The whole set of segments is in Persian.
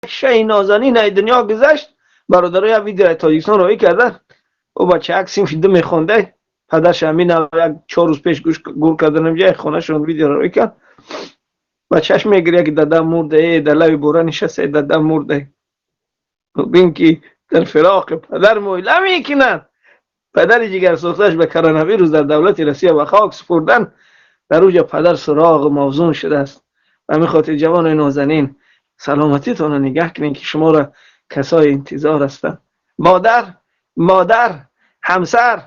شی نازنین ای دنیا گذشت. برادرای ویدیو تاجیکستان روی کردن، او بچه عکسیم فیلم میخونده، پدرش همین یک 4 روز پیش گور کردن اینجا خونه شون ویدیو روی کرد. بچهش میگه که دادا مرده، در لای بوران نشسته، دادا مرده. ببین که در فراق پدر مویله میکنن. پدر جگر سوختش به کرونا ویروس در دولت روسیه و خاک سپردن، در اوج پدر سراغ موزون شده است. و همین خاطر جوان نازنین سلامتیتون رو نگه کنین که شما را کسای انتظار هستن. مادر، همسر،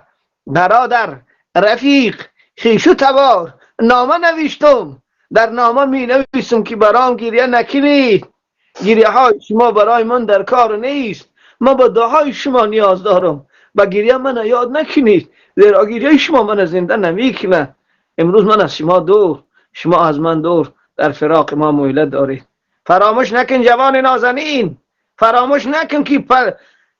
برادر، رفیق، خویش و تبار، نامه نوشتم. در نامه می نویسم که برام گریه نکنید. گریه های شما برای من در کار نیست. من با دعای شما نیاز دارم. با گریه من یاد نکنید، زیرا گریه شما من زنده نمیکنه. امروز من از شما دور، شما از من دور، در فراق ما مویله دارید. فراموش نکن جوان نازنین، فراموش نکن که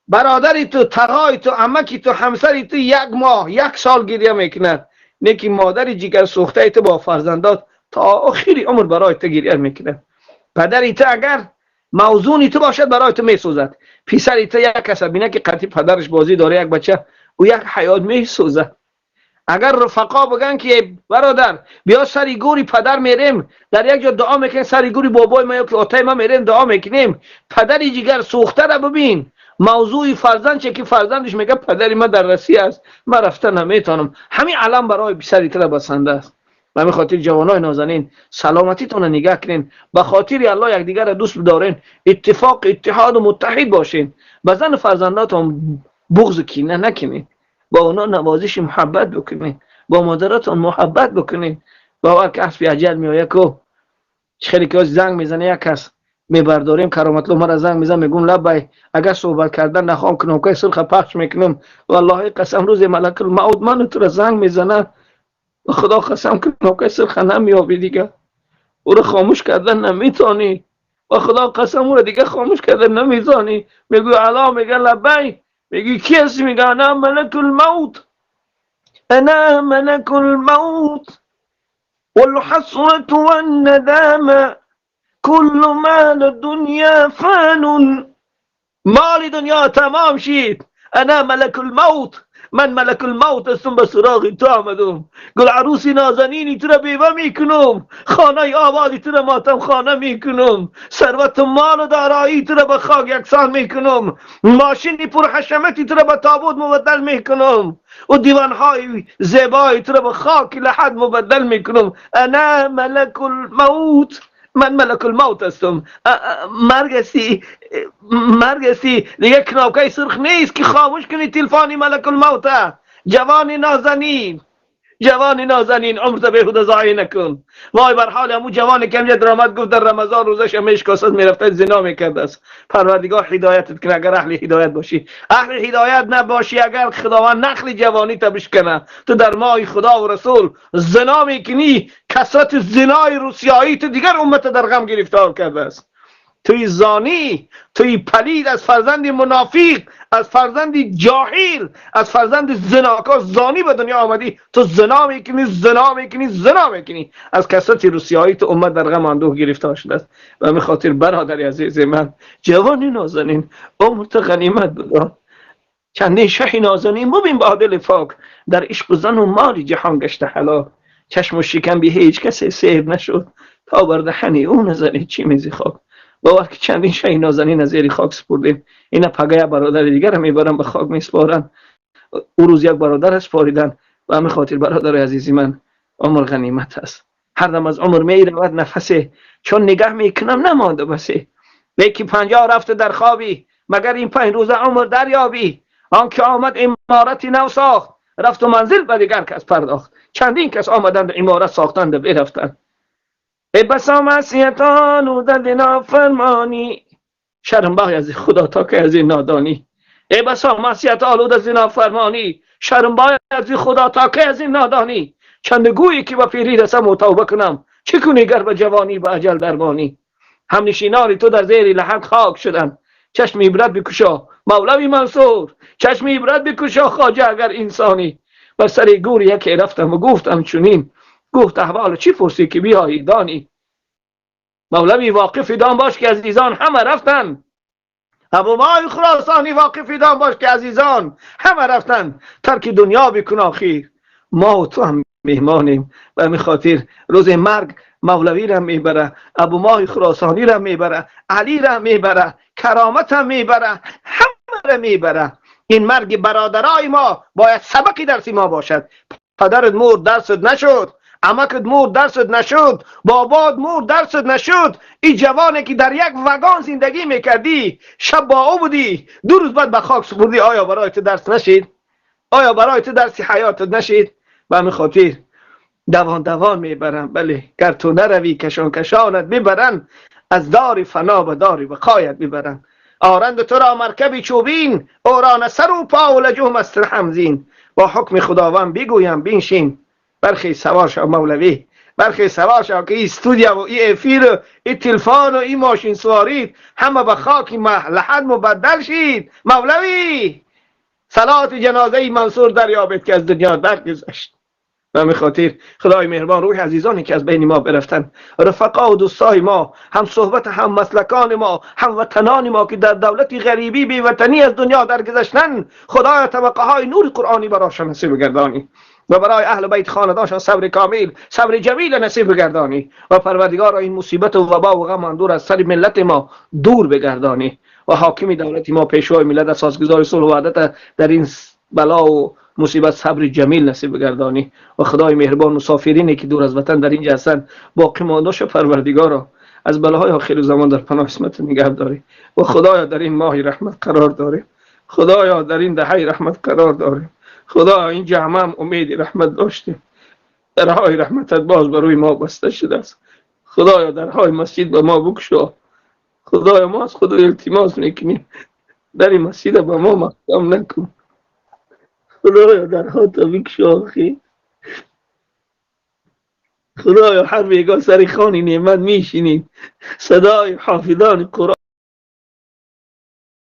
برادری تو، تقای تو، عمکی تو، همسری تو 1 ماه 1 سال گریه میکنند. نه که مادری جگر سوخته تو با فرزندات تا آخری عمر برای تو گریه میکنه. پدری تو اگر موزونی تو باشد برای تو میسوزد. پسری تو یک کس بینه که قطعی پدرش بازی داره، یک بچه، او یک حیات میسوزد. اگر رفقا بگن که برادر بیا سری گوری پدر میریم، در یک جا دعا میکنیم، سری گوری بابای ما یا که آتای ما میریم دعا میکنیم، پدری جگر سوخته را ببین. موضوع فرزند چه که فرزندش میگه پدری ما در روسیه است، من رفتن نمیتونم. همین علم برای پسری تو بسنده است. و همین خاطر جوانای نازنین سلامتیتون رو نگه کنین، به خاطر الله یکدیگر را دوست بدارین، اتفاق اتحاد و متحد باشین. به زن فرزنداتون بغض و کینه نکنین، با اونا نوازش محبت بکنین، با مادراتون محبت بکنین. باور که اسب اجل میآید که خیلی که زنگ میزنه، یک کس میبرداریم کرامت الله مرا زنگ میزنه میگم لبای اگر صحبت کردن نخوام که نوکای سرخ پخش میکنم. والله قسم روز ملک الموت من تو را زنگ میزنه، و خدا قسم که نوکای سرخ نمیابی دیگه، او رو خاموش کردن نمیتونی. و خدا قسم او رو دیگه خاموش کردن نمیتونی. میگو علا، میگه لبای، میگی کی هستی؟ میگه انا ملک الموت، انا ملک الموت والحسرة والندامة كل مال الدنيا فان. مال دنیا تمام شید. انا ملک الموت، من ملک الموت هستم، به سراغ تو آمدم. گل عروسی نازنینی تو را بیوه میکنم، خانه آبادی تو را ماتم خانه میکنم، ثروت و مال و دارایی تو را به خاک یکسان میکنم، ماشینی پر حشمتی تو را به تابوت مبدل میکنم، و دیوانهای زیبایی تو را به خاک لحد مبدل میکنم. انا ملک الموت، من ملک الموت هستم. مرگ هستی دیگه، کناکای سرخ نیست که خاموش کنی تلفانی ملک الموت. جوانی نازنین، جوانی نازنین، عمرت بهوده ضایع نکن. وای بر حال همون جوانی که همینجا درآمد گفت در رمضان روزش همیش کاسد میرفته زنا میکرده است. پروردگار هدایتت کنه اگر اهل هدایت باشی. اهل هدایت نباشی، اگر خداوند نخل جوانی تا بشکنه، تو در ماه خدا و رسول زنا میکنی. کثرت زنای روسیایی تو دیگر امت در غم گرفتار کرده است. توی زانی، توی پلید، از فرزند منافق، از فرزند جاهل، از فرزند زناکار زانی به دنیا آمدی. تو زنا میکنی، زنا میکنی، زنا میکنی. از کثرت روسیایی تو امت در غم اندوه گرفتار شده است. و همین خاطر برادر عزیز من، جوانی نازنین، عمرت غنیمت بدان. چندین شه نازنین ببین با دل پاک، در عشق زن و مال جهان گشته حلال. چشم و شکم به هیچ کسی سیر نشد، تا بر دهن او نزنی چی میزی خاک. باور که چندین شه نازنین از زیر خاک سپردیم. اینا پگاه برادر دیگر هم میبرن به خاک میسپارن. او روز یک برادر اسپاریدن. و همین خاطر برادر عزیزی من، عمر غنیمت است. هر دم از عمر میرود نفسه، چون نگاه میکنم نمانده بسه. یکی 50 رفته در خوابی، مگر این 5 روز عمر دریابی. آن که آمد عمارتی نو ساخت، رفت و منزل به دیگر کس پرداخت. چندین کس آمدند عمارت ساختند و برفتند. ای بسا معصیتان و در نافرمانی، شرم بای از خدا تا که از این نادانی. ای بسا معصیت آلود از نافرمانی، شرم بای از خدا تا که از این نادانی. چند گویی که با پیری رسم و توبه کنم، چه کنی گر به جوانی به اجل درمانی. هم نشینان تو در زیر لحد خاک شدن، چشم عبرت بکشا مولوی منصور، چشم عبرت بکشا خواجه اگر انسانی. بر سر گوری یکی رفتم و گفتم چنین، گفت احوال چی پرسی که بیایی دانی. مولوی واقف دان باش که عزیزان همه رفتن. ابو مای خراسانی واقف دان باش که عزیزان همه رفتن. ترک دنیا بکن آخیر، ما و تو هم مهمانیم. و همین خاطر روز مرگ مولوی را میبره، ابو مای خراسانی را میبره، علی را میبره، کرامت را میبره، همه را میبره. این مرگ برادرای ما باید سبقی درسی ما باشد. پدرت مرد درست نشد، عمکت مرد درست نشد، بابات مرد درست نشد. این جوانی که در یک وگان زندگی میکردی، شب با او بودی، 2 روز بعد به خاک سپردی، آیا برای تو درس نشید؟ آیا برای تو درسی حیاتت نشید؟ به همین خاطر دوان دوان میبرن. بله، گر تو نروی کشان کشانت میبرن، از دار فنا به دار بقایت میبرن. آرند تو را مرکبی چوبین، اوران سر و پا و لجوم است همزین. با حکم خداوند بگویم بینشین، برخی سوار شو مولوی، برخی سوار شو که این استودیو و این افیر و این تلفن و این ماشین سوارید همه به خاک لحد مبدل شید. مولوی صلات جنازه منصور دریابید که از دنیا درگذشت. و همین خاطر خدای مهربان روح عزیزانی که از بین ما برفتن، رفقا و دوستای ما، هم صحبت هم مسلکان ما، هم وطنان ما که در دولتی غریبی بی وطنی از دنیا درگذشتن، خدای طبقه های نور قرآنی براشان نصیب گردانی و برای اهل بیت خاندانشان صبر کامل، صبر جمیل نصیب گردانی و پروردگار این مصیبت و وبا و غم دور از سر ملت ما دور بگردانی و حاکم دولت ما، پیشوای ملت، اساسگزار صلح و وحدت در این بلا و مصیبت صبر جمیل نصیب گردانی و خدای مهربان مسافرینی که دور از وطن در اینجا هستند باقی مانده‌اش پروردگارا از بلاهای آخر زمان در پناه اسمت نگه داری و خدایا در این ماه رحمت قرار داری، خدایا در این دهه رحمت قرار داری، خدایا این جمع هم امید رحمت داشتیم، درهای رحمتت باز بر روی ما بسته شده است. خدایا درهای مسجد به ما بگشا. خدایا ما از خدا التماس میکنیم در این مسجد به ما محکم نکن. خدایا درها تا بگشا آخی. خدایا هر بیگاه سر خوان نعمت میشینیم، صدای حافظان قرآن